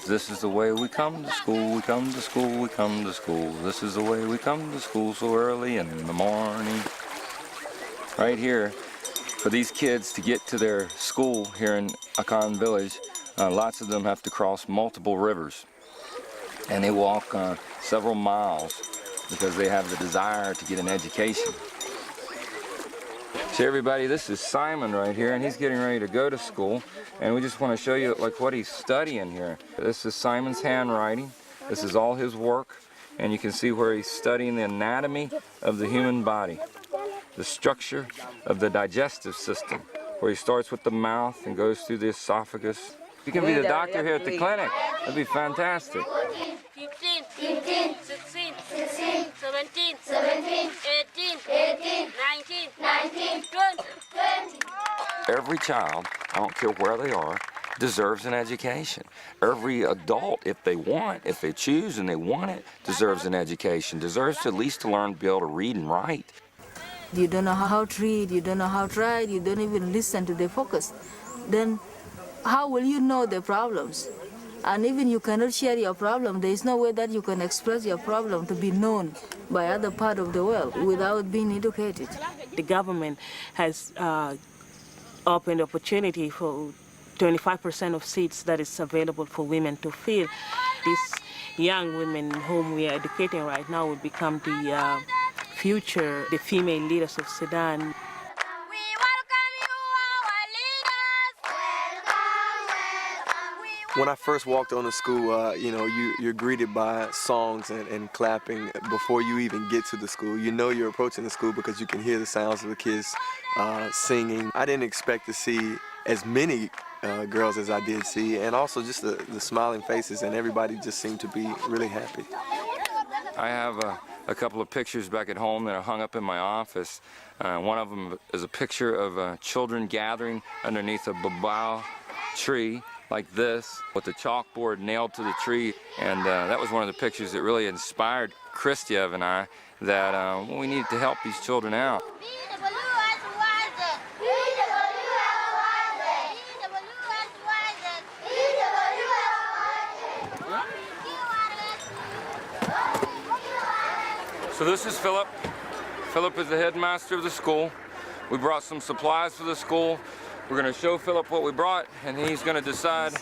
This is the way we come to school, we come to school, we come to school. This is the way we come to school so early in the morning. Right here, for these kids to get to their school here in Akon village, lots of them have to cross multiple rivers. And they walk several miles because they have the desire to get an education. So everybody, this is Simon right here, and he's getting ready to go to school. And we just want to show you like what he's studying here. This is Simon's handwriting. This is all his work. And you can see where he's studying the anatomy of the human body, the structure of the digestive system, where he starts with the mouth and goes through the esophagus. You can be the doctor here at the clinic. That'd be fantastic. 15, 16, 17, 18, 19, 20. Every child, I don't care where they are, deserves an education. Every adult, if they choose and they want it, deserves an education, deserves to at least to learn to be able to read and write. You don't know how to read, you don't know how to write, you don't even listen to their focus. Then how will you know their problems? And even you cannot share your problem, there is no way that you can express your problem to be known by other part of the world without being educated. The government has opened opportunity for 25% of seats that is available for women to fill. These young women whom we are educating right now will become the future, the female leaders of Sudan. When I first walked on the school, you're greeted by songs and clapping before you even get to the school. You know you're approaching the school because you can hear the sounds of the kids singing. I didn't expect to see as many girls as I did see, and also just the smiling faces, and everybody just seemed to be really happy. I have a couple of pictures back at home that are hung up in my office. One of them is a picture of children gathering underneath a babao tree like this, with the chalkboard nailed to the tree, and that was one of the pictures that really inspired Christiev and I that we needed to help these children out. So this is Philip. Philip is the headmaster of the school. We brought some supplies for the school. We're going to show Philip what we brought, and he's going to decide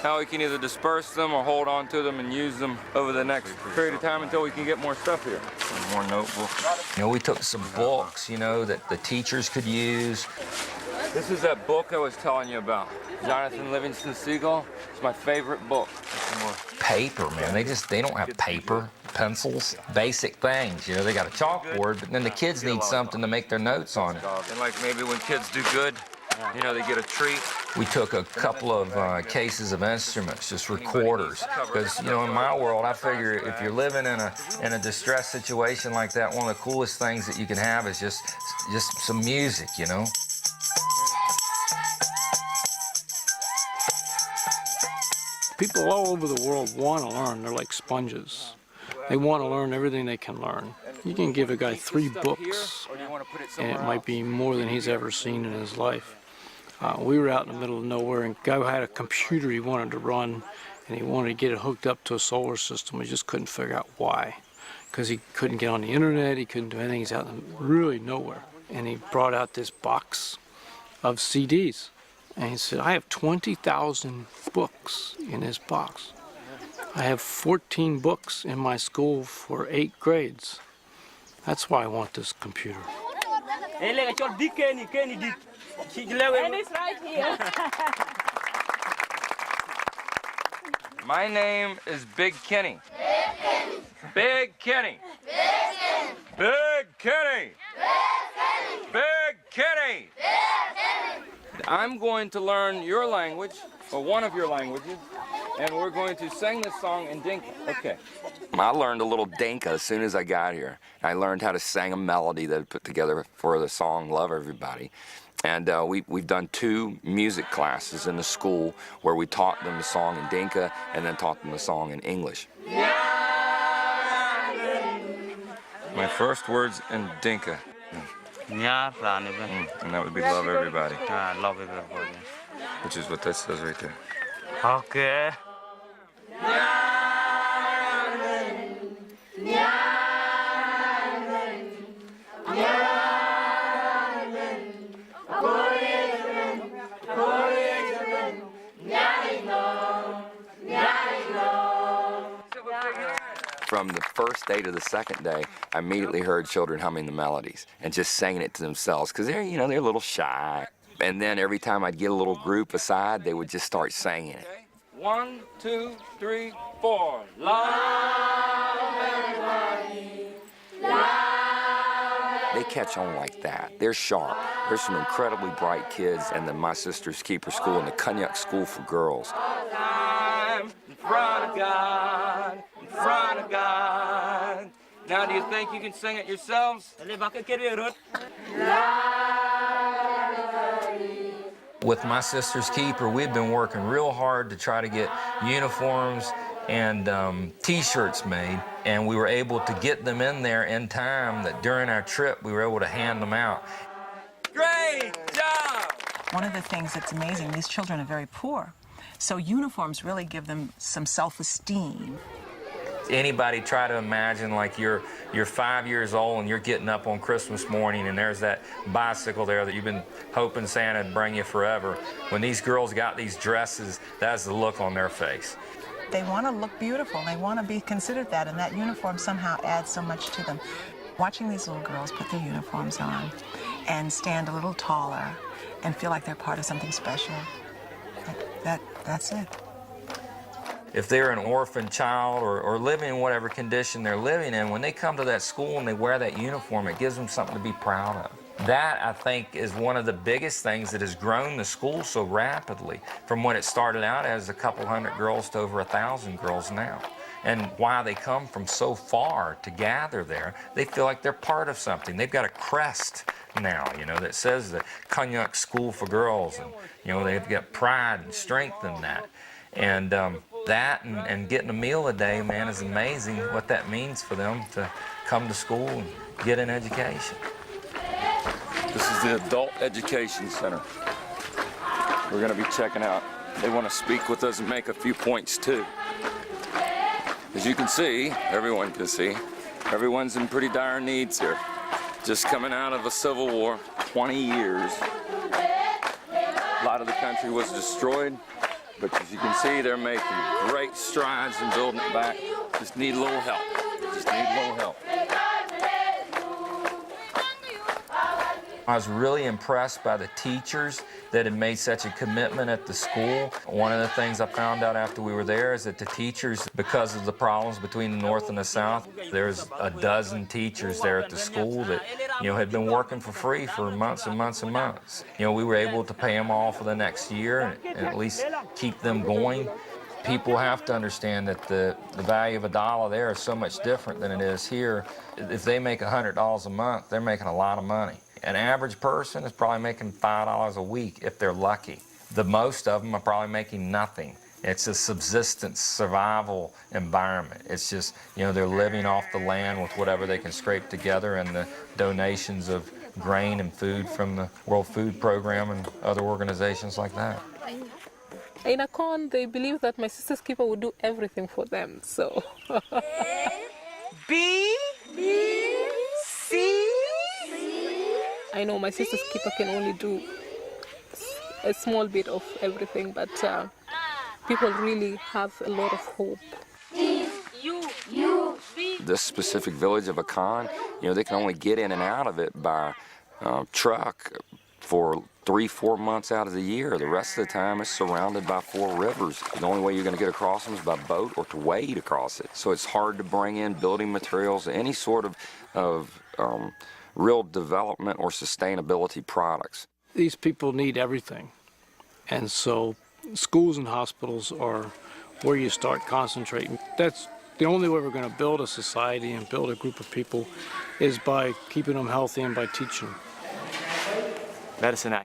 how he can either disperse them or hold on to them and use them over the next period of time until we can get more stuff here. Some more notebooks. We took some books, that the teachers could use. This is that book I was telling you about, Jonathan Livingston Seagull. It's my favorite book. Paper, man. They don't have paper, pencils, basic things. They got a chalkboard, but then the kids need something to make their notes on it. And like maybe when kids do good, they get a treat. We took a couple of cases of instruments, just recorders, because in my world, I figure if you're living in a distress situation like that, one of the coolest things that you can have is just some music, People all over the world want to learn. They're like sponges. They want to learn everything they can learn. You can give a guy 3 books, and it might be more than he's ever seen in his life. We were out in the middle of nowhere, and a guy had a computer he wanted to run, and he wanted to get it hooked up to a solar system. He just couldn't figure out why, because he couldn't get on the internet, he couldn't do anything. He's out in really nowhere. And he brought out this box of CDs, and he said, I have 20,000 books in this box. I have 14 books in my school for 8 grades. That's why I want this computer. And it's right here. My name is Big Kenny. Big Kenny. Big Kenny. Big Kenny. I'm going to learn your language, or one of your languages, and we're going to sing this song in Dinka. Okay. I learned a little Dinka as soon as I got here. I learned how to sing a melody that I put together for the song Love Everybody. And we've done 2 music classes in the school where we taught them the song in Dinka and then taught them the song in English. My first words in Dinka. And that would be Love Everybody. Love everybody. Which is what that says right there. Okay. From the first day to the second day, I immediately heard children humming the melodies and just singing it to themselves because they're, they're a little shy. And then every time I'd get a little group aside, they would just start singing it. 1, 2, 3, 4. Love everybody. They catch on like that. They're sharp. There's some incredibly bright kids in My Sister's Keeper School and the Cognac School for Girls. I'm in front of God, in front of God. Now, do you think you can sing it yourselves? With My Sister's Keeper, we've been working real hard to try to get uniforms and T-shirts made, and we were able to get them in there in time that during our trip we were able to hand them out. Great job! One of the things that's amazing, these children are very poor, so uniforms really give them some self-esteem. Anybody try to imagine like you're 5 years old and you're getting up on Christmas morning and there's that bicycle there that you've been hoping Santa would bring you forever. When these girls got these dresses, that's the look on their face. They want to look beautiful. They want to be considered that, and that uniform somehow adds so much to them. Watching these little girls put their uniforms on and stand a little taller and feel like they're part of something special, that's it. If they're an orphan child or living in whatever condition they're living in, when they come to that school and they wear that uniform, it gives them something to be proud of. That, I think, is one of the biggest things that has grown the school so rapidly from when it started out as a couple hundred girls to over 1,000 girls now. And why they come from so far to gather there, they feel like they're part of something. They've got a crest now, that says the Cognac School for Girls, and, they've got pride and strength in that. And that and getting a meal a day, man, is amazing what that means for them to come to school and get an education. This is the Adult Education Center. We're going to be checking out. They want to speak with us and make a few points too. As you can see, everyone can see, everyone's in pretty dire needs here. Just coming out of a civil war, 20 years. A lot of the country was destroyed, but as you can see, they're making great strides in building it back. Just need a little help. Just need a little help. I was really impressed by the teachers that had made such a commitment at the school. One of the things I found out after we were there is that the teachers, because of the problems between the North and the South, there's a dozen teachers there at the school that, had been working for free for months and months and months. We were able to pay them all for the next year and at least keep them going. People have to understand that the value of $1 there is so much different than it is here. If they make $100 a month, they're making a lot of money. An average person is probably making $5 a week if they're lucky. The most of them are probably making nothing. It's a subsistence, survival environment. It's just, they're living off the land with whatever they can scrape together and the donations of grain and food from the World Food Program and other organizations like that. In Akon, they believe that My Sister's Keeper would do everything for them, so. B, C. I know My Sister's Keeper can only do a small bit of everything, but people really have a lot of hope. This specific village of Akon, they can only get in and out of it by truck for 3-4 months out of the year. The rest of the time it's surrounded by 4 rivers. The only way you're going to get across them is by boat or to wade across it. So it's hard to bring in building materials, any sort of real development or sustainability products. These people need everything. And so schools and hospitals are where you start concentrating. That's the only way we're going to build a society and build a group of people is by keeping them healthy and by teaching them. Medicine